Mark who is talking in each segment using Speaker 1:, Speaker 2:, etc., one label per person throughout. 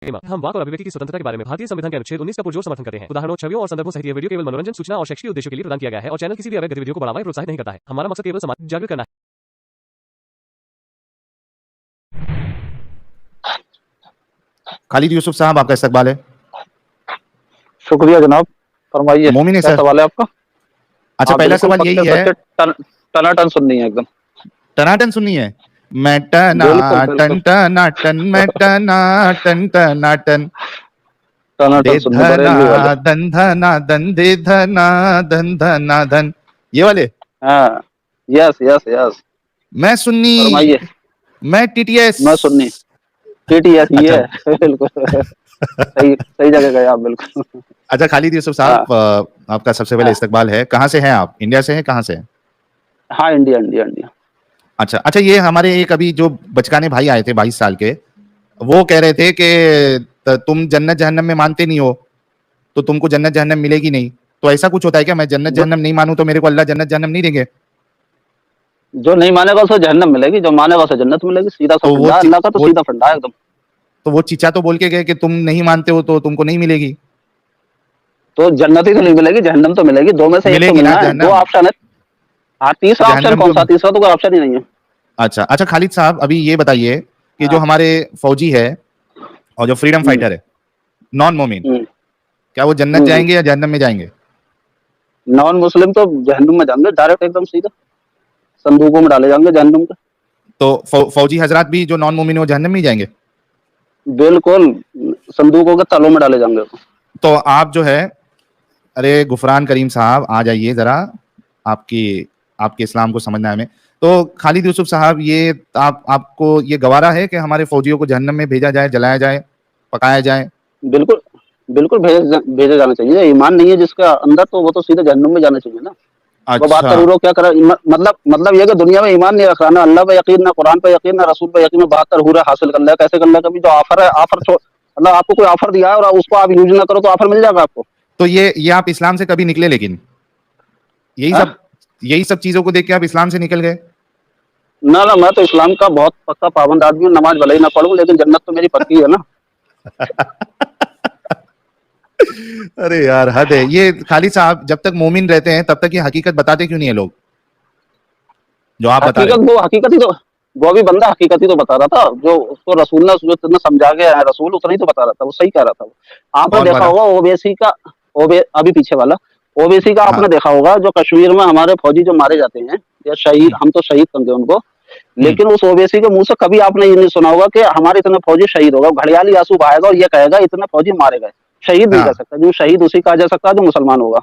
Speaker 1: हम वाक और अभिव्यक्ति की स्वतंत्रता के बारे में भारतीय संविधान के अनुच्छेद 19 का पुरजोर समर्थन करते हैं। उदाहरणों, छवियों और संदर्भों सहित यह वीडियो केवल मनोरंजन, सूचना और शैक्षिक उद्देश्यों के लिए प्रदान किया गया है और चैनल किसी भी अवैध गतिविधियों को बढ़ावा या प्रोत्साहित नहीं करता है। हमारा मकसद केवल समाज जागरूक करना है।
Speaker 2: खालिद यूसुफ साहब, आपका इस्तकबाल है।
Speaker 3: शुक्रिया जनाब, फरमाइए
Speaker 2: मोमिन है
Speaker 3: क्या
Speaker 2: सर।
Speaker 3: सवाल है आपका?
Speaker 2: अच्छा, पहला सवाल यही है,
Speaker 3: टनाटन सुननी है एकदम,
Speaker 2: टनाटन सुननी है। मैं
Speaker 3: बिल्कुल
Speaker 2: टना टन
Speaker 3: बिल्कुल
Speaker 2: टनाटन, मैं टना टन टनाटन,
Speaker 3: टनाटन
Speaker 2: दे
Speaker 3: सुननी बरेलवी वाले।
Speaker 2: धना धन दे धना धना धन, ये वाले।
Speaker 3: हाँ, यस यस यस,
Speaker 2: मैं सुन्नी,
Speaker 3: फरमाइए।
Speaker 2: मैं टीटीएस।
Speaker 3: मैं सुननी, टीटीएस ये
Speaker 2: अच्छा
Speaker 3: है बिल्कुल सही सही जगह गए आप, बिल्कुल।
Speaker 2: अच्छा, खालिद यूसुफ
Speaker 3: हाँ
Speaker 2: साहब, आपका सबसे पहले
Speaker 3: हाँ
Speaker 2: इस्तकबाल है। कहाँ से हैं आप? इंडिया से हैं? कहाँ से हैं?
Speaker 3: हाँ, इंडिया इंडिया इंडिया।
Speaker 2: अच्छा अच्छा, ये हमारे एक अभी जो बचकाने भाई आए थे 22 साल के, वो कह रहे थे कि तुम जन्नत जहन्नम में मानते नहीं हो, तो तुमको जन्नत जहन्नम मिलेगी नहीं। तो ऐसा कुछ होता है क्या? मैं जन्नत
Speaker 3: जो
Speaker 2: जहन्नम नहीं मानूं तो मेरे को अल्लाह जन्नत जहन्नम नहीं देंगे?
Speaker 3: जो नहीं मानेगा उसे जहन्नम मिलेगी, जो मानेगा उसे जन्नत मिलेगी। सीधा सा
Speaker 2: तो
Speaker 3: फंडा है अल्लाह का, तो सीधा फंडा है एकदम।
Speaker 2: वो चीचा तो बोल के गए कि तुम नहीं मानते हो तो तुमको नहीं मिलेगी।
Speaker 3: तो जन्नत ही तो नहीं मिलेगी, जहन्नम तो मिलेगी। दो में से एक तो
Speaker 2: मिलेगी ना
Speaker 3: मिलना है, दो
Speaker 2: जहन्नम?
Speaker 3: ऑप्शन है। हाँ, तीसरा ऑप्शन
Speaker 2: जहन्नम
Speaker 3: कौन
Speaker 2: जो,
Speaker 3: सा? तीसरा तो कोई ऑप्शन ही नहीं है।
Speaker 2: अच्छा अच्छा, खालिद साहब अभी ये बताइए कि जो
Speaker 3: हाँ।
Speaker 2: हमारे फौजी है और जो फ्रीडम
Speaker 3: हम्म,
Speaker 2: फाइटर है, नॉन मोमिन,
Speaker 3: हम्म,
Speaker 2: क्या वो जन्नत
Speaker 3: हम्म।
Speaker 2: जाएंगे या जहन्नम में जाएंगे?
Speaker 3: नॉन मुस्लिम तो जहन्नुम में जाएंगे डायरेक्ट, एकदम सीधा संदूकों में डाले जाएंगे जहन्नुम के।
Speaker 2: तो फौजी हजरात भी जो नॉन मोमिन है वो जहन्नम में ही जाएंगे?
Speaker 3: बिल्कुल, संदूकों के तलों में डाले जाएंगे।
Speaker 2: तो आप जो है, अरे गुफरान करीम साहब आ जाइए जरा, आपकी आपके इस्लाम को समझना है हमें। तो खालिद यूसुफ साहब, ये आपको ये गवारा है कि हमारे फौजियों को जहन्नम में भेजा जाए, जलाया जाए, पकाया जाए?
Speaker 3: बिल्कुल बिल्कुल, भेजा जाना चाहिए। ईमान नहीं है जिसका अंदर, तो वो तो सीधे जहन्नुम में जाना चाहिए ना। वो बात
Speaker 2: अच्छा,
Speaker 3: करूँ रो क्या करा, मतलब ये कि दुनिया में ईमान नहीं रख रहा, ना अल्लाह पे यकीन, ना कुरान पे यकीन, ना रसूल पे यकीन, में 72 हूरे हासिल कर लिया। कैसे कर लिया? कभी जो ऑफर है, ऑफर छोड़, मतलब आपको कोई ऑफर दिया है और उसको आप यूज ना करो तो ऑफर मिल जाएगा आपको।
Speaker 2: तो ये आप इस्लाम से कभी निकले? लेकिन यही
Speaker 3: हाँ?
Speaker 2: सब यही सब चीजों को देख के आप इस्लाम से निकल गए?
Speaker 3: ना ना, मैं तो इस्लाम का बहुत पक्का पाबंद आदमी हूँ। नमाज भले ही ना पढ़ूं, लेकिन जन्नत तो मेरी पक्की है ना।
Speaker 2: अरे यार, हद है ये। खालिद साहब, जब तक मोमिन रहते हैं तब तक ये हकीकत बताते क्यों नहीं है लोग, जो आप बता रहे
Speaker 3: हकीकत,
Speaker 2: हो?
Speaker 3: वो हकीकत ही तो, वो भी बंदा हकीकत ही तो बता रहा था। जो उसको रसूल ने जो इतना समझा के आया, रसूल उतना ही तो बता रहा था। वो सही कह रहा था। वो आपने
Speaker 2: कौन
Speaker 3: देखा
Speaker 2: वाला?
Speaker 3: होगा ओबीसी का, अभी पीछे वाला ओबीसी का
Speaker 2: हाँ।
Speaker 3: आपने देखा होगा, जो कश्मीर में हमारे फौजी जो मारे जाते हैं या शहीद,
Speaker 2: हम्म
Speaker 3: हम तो शहीद समझे उनको,
Speaker 2: हम्म
Speaker 3: लेकिन उस ओबीसी के मुंह से कभी आपने ये नहीं सुना होगा कि हमारे इतने फौजी शहीद हो गए। घड़ियाली आंसू बहाएगा और ये कहेगा इतने फौजी मारे गए। शहीद नहीं कह
Speaker 2: हाँ,
Speaker 3: सकता, जो शहीद उसी कहा जा सकता है जो मुसलमान होगा।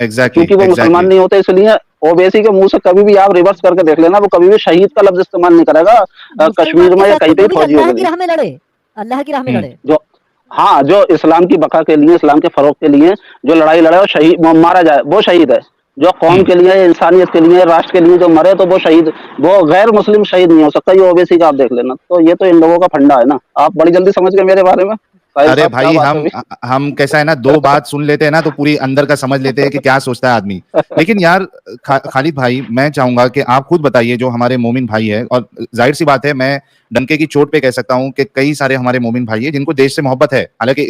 Speaker 2: एग्जैक्टली
Speaker 3: क्योंकि वो मुसलमान
Speaker 2: एग्जैक्टली।
Speaker 3: नहीं होते, इसलिए ओवैसी के मुंह से कभी भी आप रिवर्स करके देख लेना, वो कभी भी शहीद का लफ्ज इस्तेमाल नहीं करेगा
Speaker 4: मुसलमान
Speaker 3: कश्मीर
Speaker 4: के
Speaker 3: में या
Speaker 4: साथ
Speaker 3: कहीं
Speaker 4: तो
Speaker 3: पे
Speaker 4: वो
Speaker 3: भी
Speaker 4: भी
Speaker 3: फौजियों
Speaker 4: अल्लाह
Speaker 3: के
Speaker 4: की
Speaker 3: लिए।
Speaker 4: राह में लड़े, अल्लाह की राह में
Speaker 2: हम्म
Speaker 4: लड़े।
Speaker 3: जो, हाँ, जो इस्लाम की बका के लिए, इस्लाम के फरोग के लिए जो लड़ाई लड़े और शहीद मारा जाए, वो शहीद है। जो कौम
Speaker 2: हम्म
Speaker 3: के लिए, इंसानियत के लिए, राष्ट्र के लिए जो मरे, तो वो शहीद, वो गैर मुस्लिम शहीद नहीं हो सकता। ये ओवैसी का आप देख लेना। तो ये तो इन लोगों का फंडा है ना। आप बड़ी जल्दी समझ गए मेरे बारे में। साहिल
Speaker 2: अरे
Speaker 3: साहब, क्या
Speaker 2: भाई,
Speaker 3: बात है
Speaker 2: हम कैसा है ना, दो बात सुन लेते हैं ना तो पूरी अंदर का समझ लेते हैं कि क्या सोचता है आदमी। लेकिन यार, खालिद भाई, मैं चाहूंगा कि आप खुद बताइए, जो हमारे मोमिन भाई है, और जाहिर सी बात है, मैं डंके की चोट पे कह सकता हूं कि कई सारे हमारे मोमिन भाई है जिनको देश से मोहब्बत है। हालांकि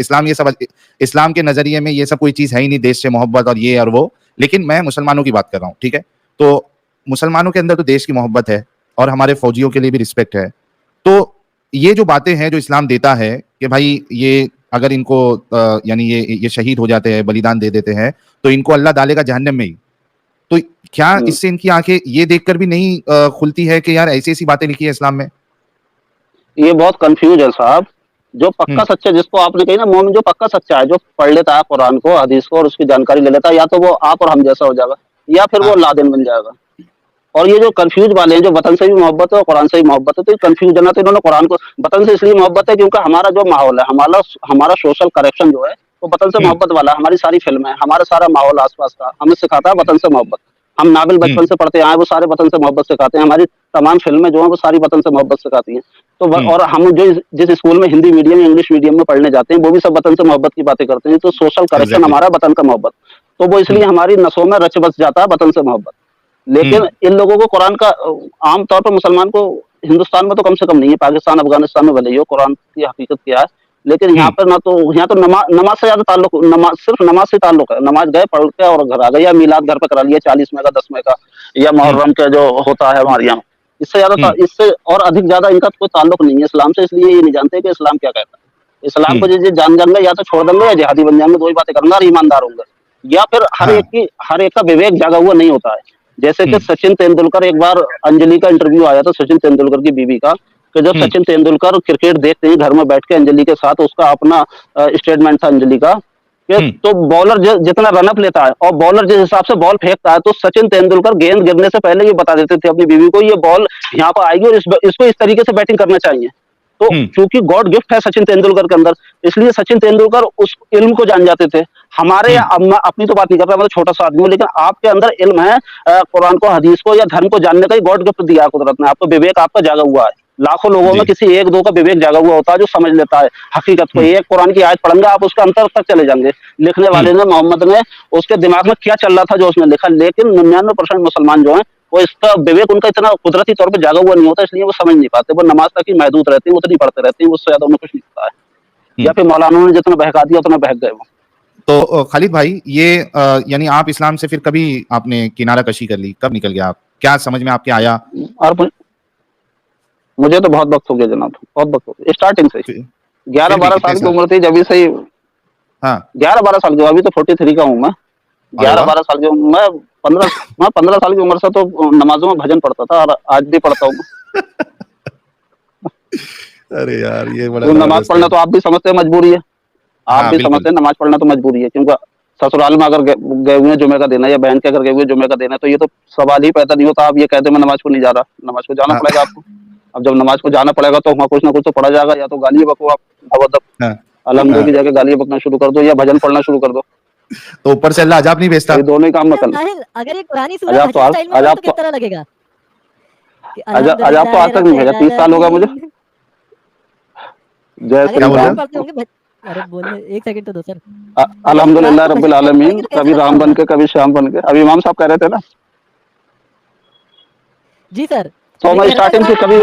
Speaker 2: इस्लाम के नजरिए में ये सब कोई चीज है ही नहीं, देश से मोहब्बत और ये और वो। लेकिन मैं मुसलमानों की बात कर रहा हूँ, ठीक है? तो मुसलमानों के अंदर तो देश की मोहब्बत है और हमारे फौजियों के लिए भी रिस्पेक्ट है। तो ये जो बातें हैं जो इस्लाम देता है कि भाई, ये अगर इनको यानी ये शहीद हो जाते हैं, बलिदान दे देते हैं, तो इनको अल्लाह डालेगा जहन्नम में ही। तो क्या
Speaker 3: हम्म,
Speaker 2: इससे इनकी आंखें ये देखकर भी नहीं खुलती है कि यार ऐसी ऐसी बातें लिखी है इस्लाम में?
Speaker 3: ये बहुत कंफ्यूज है साहब। जो पक्का
Speaker 2: हम्म
Speaker 3: सच्चा, जिसको आपने कही ना मोमिन, जो पक्का सच्चा है, जो पढ़ लेता है कुरान को, हदीस को, और उसकी जानकारी ले लेता है, या तो वो आप और हम जैसा हो जाएगा, या फिर वो
Speaker 2: हाँ,
Speaker 3: लादेन बन जाएगा। और ये जो कंफ्यूज वाले हैं, जो वतन से भी मोहब्बत है और कुरान से भी मोहब्बत है, तो ये कंफ्यूजन है। तो इन्होंने कुरान को, वतन से इसलिए मोहब्बत है क्योंकि हमारा जो माहौल है, हमारा हमारा सोशल करेक्शन जो है, वो वतन से
Speaker 2: हम्म
Speaker 3: मोहब्बत वाला है। हमारी सारी फिल्में, हमारा सारा माहौल आसपास का हमें सिखाता है वतन से मोहब्बत। हम नावल
Speaker 2: हम्म
Speaker 3: बचपन से पढ़ते आए, वो सारे वतन से मोहब्बत सिखाते हैं। हमारी तमाम फिल्में जो है वो सारी वतन से मोहब्बत सिखाती हैं। तो
Speaker 2: हम्म
Speaker 3: और हम जो जिस स्कूल में हिंदी मीडियम, इंग्लिश मीडियम में पढ़ने जाते हैं, वो भी सब वतन से मोहब्बत की बातें करते हैं। तो सोशल करेक्शन
Speaker 2: एग्जैक्टली।
Speaker 3: हमारा वतन का मोहब्बत। तो वो इसलिए
Speaker 2: हम्म
Speaker 3: हमारी नसों में रच बस जाता है वतन से मोहब्बत।
Speaker 2: हम्म
Speaker 3: लेकिन इन लोगों को कुरान का, आम तौर पर मुसलमान को हिंदुस्तान में तो कम से कम नहीं है, पाकिस्तान अफगानिस्तान में भले ही हो, कुरान की हकीकत क्या है लेकिन यहाँ पर ना तो यहाँ तो नमाज से ज्यादा ताल्लुक, नमाज सिर्फ नमाज से ताल्लुक है। नमाज गए, पढ़ के और घर आ गए, या मीलाद घर पे करा लिया 40 में का 10 में का, या मुहर्रम का जो होता है हमारे यहाँ। इससे ज्यादा इससे और अधिक ज्यादा इनका कोई ताल्लुक नहीं है इस्लाम से, इसलिए ये नहीं जानते कि इस्लाम क्या कहता है। इस्लाम को जो जान जाएंगे या तो छोड़ देंगे या जिहादी बन जाएंगे, दो ही बातें करेंगे और ईमानदार होंगे। या फिर हर एक का विवेक जागा हुआ नहीं होता है। जैसे कि सचिन तेंदुलकर, एक बार अंजलि का इंटरव्यू आया था सचिन तेंदुलकर की बीवी का, कि जब सचिन तेंदुलकर क्रिकेट देखते हैं घर में बैठ के अंजलि के साथ, उसका अपना स्टेटमेंट था अंजलि का कि तो बॉलर जितना रनअप लेता है और बॉलर जिस हिसाब से बॉल फेंकता है, तो सचिन तेंदुलकर गेंद गिरने से पहले ये बता देते थे अपनी बीवी को, ये बॉल यहाँ पर आएगी और इसको इस तरीके से बैटिंग करना चाहिए। तो क्योंकि गॉड गिफ्ट है सचिन तेंदुलकर के अंदर, इसलिए सचिन तेंदुलकर उस इल्म को जान जाते थे। हमारे मैं अपनी तो बात नहीं कर रहा, मैं तो छोटा सा आदमी हूँ, लेकिन आपके अंदर इल्म है कुरान को, हदीस को या धर्म को जानने का ही गॉड गिफ्ट दिया कुदरत ने आपको। विवेक आपका जागा हुआ है। लाखों लोगों में किसी एक दो का विवेक जागा हुआ होता है जो समझ लेता है हकीकत को। एक कुरान की आयत पढ़ेंगे आप, उसके अंतर तक चले जाएंगे। लिखने वाले ने, मोहम्मद ने, उसके दिमाग में क्या चल रहा था जो उसने लिखा। लेकिन 99% मुसलमान जो है वो इसका विवेक उनका इतना कुदरती तौर पे जागा हुआ नहीं होता, इसलिए वो समझ नहीं पाते। वो नमाज तक ही महदूद रहती है, उतनी पढ़ते रहती है, उससे ज्यादा उन्हें कुछ नहीं पता है। या फिर मौलाना ने जितना बहका दिया उतना बहक गए वो।
Speaker 2: तो खालिद भाई, ये यानी आप इस्लाम से फिर कभी आपने किनारा कशी कर ली, कब निकल गया आप, क्या समझ में आपके आया?
Speaker 3: और मुझे तो बहुत वक्त हो गया जनाब, बहुत वक्त हो गया, स्टार्टिंग से 11-12 साल की उम्र थी जब से ही। हाँ 11-12 साल की, अभी तो 43 का हूँ मैं। 11-12 साल की मैं 15 साल की उम्र से तो नमाजों में भजन पढ़ता था और आज भी पढ़ता हूँ।
Speaker 2: अरे यार ये बड़ा
Speaker 3: तो नमाज पढ़ना तो आप भी समझते हैं मजबूरी है, आप भी समझते हैं नमाज पढ़ना तो मजबूरी है, क्योंकि ससुराल में अगर गए हुए जुमे का देना, या बहन के अगर गए हुए जुमे का देना, तो ये तो सवाल ही पैदा नहीं होता। आप ये कहते मैं नमाज को नहीं जा रहा, नमाज को जाना पड़ेगा आपको। अब जब नमाज को जाना पड़ेगा तो वहाँ कुछ ना कुछ तो पढ़ा जाएगा, या तो गाली बको आप अलहमदुलिल्लाह की जगह गाली बकना शुरू कर दो, या भजन पढ़ना शुरू कर दो।
Speaker 2: तो ऊपर से अल्लाह अजाब नहीं भेजता?
Speaker 3: ये दोनों ही काम मत करना।
Speaker 4: अगर ये पुरानी सूरत भजन स्टाइल में तो किस तरह लगेगा?
Speaker 3: अजाब तो आज तक नहीं भेजा, 30 साल हो गया मुझे।
Speaker 4: अरे बोले एक सेकंड तो दो सर।
Speaker 3: अल्हम्दुलिल्लाह रब्बिल आलमीन, कभी राम बन के कभी श्याम बन के। अभी इमाम साहब कह रहे थे ना
Speaker 4: जी सर,
Speaker 3: तो मैं स्टार्टिंग से कभी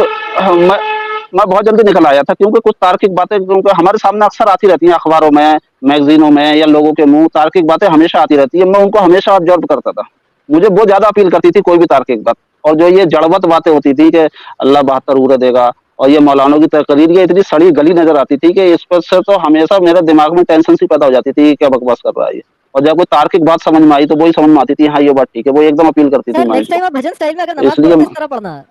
Speaker 3: मैं बहुत जल्दी निकल आया था, क्योंकि कुछ तार्किक बातें क्योंकि हमारे सामने अक्सर आती रहती हैं, अखबारों में, मैगजीनों में, या लोगों के मुंह तार्किक बातें हमेशा आती रहती है। मैं उनको हमेशा ऑब्जर्व करता था, मुझे बहुत ज्यादा अपील करती थी कोई भी तार्किक बात। और जो ये जड़वत बातें होती थी कि अल्लाह 72 उरे देगा, और ये मौलानों की तकरीर, ये इतनी सड़ी गली नजर आती थी कि इस पर से तो हमेशा मेरे दिमाग में टेंशन सी पैदा हो जाती थी, क्या बकवास कर रहा है ये। और जब कोई तार्किक बात समझ में आई तो वही समझ में आती थी, हाँ ये बात ठीक है, वो एकदम अपील करती थी।
Speaker 4: नेक्स्ट टाइम भजन स्टाइल में अगर नमाज पढ़ो किस तरह पढ़ना,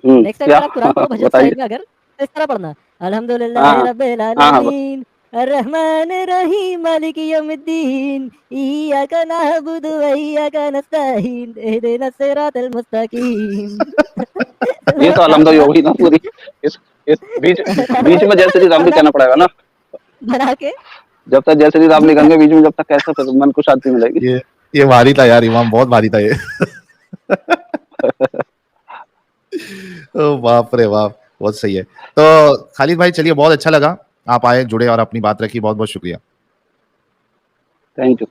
Speaker 4: नेक्स्ट टाइम अगर कुरान को भजन स्टाइल में अगर इस तरह पढ़ना, अल्हम्दुलिल्लाह रब्बिल आलमीन अर्रहमान अर्रहीम मालिक यौमिद्दीन इय्याका नअबुदु व इय्याका नस्तईन इहदिनस सिरातल मुस्तकीम।
Speaker 3: ये तो अल्हम्दुलिल्लाह होगी ना पूरी। इस बीच में जय श्री राम भी कहना पड़ेगा ना
Speaker 4: बना के।
Speaker 3: जब तक जय श्री राम लिखेंगे बीच में, जब तक कैसे फिर मन को शांति मिलेगी।
Speaker 2: ये भारी था यार इमाम, बहुत भारी था ये। ओ बाप रे बाप, बहुत सही है। तो खालिद भाई चलिए, बहुत अच्छा लगा आप आए, जुड़े और अपनी बात रखी, बहुत बहुत शुक्रिया।
Speaker 3: Thank you.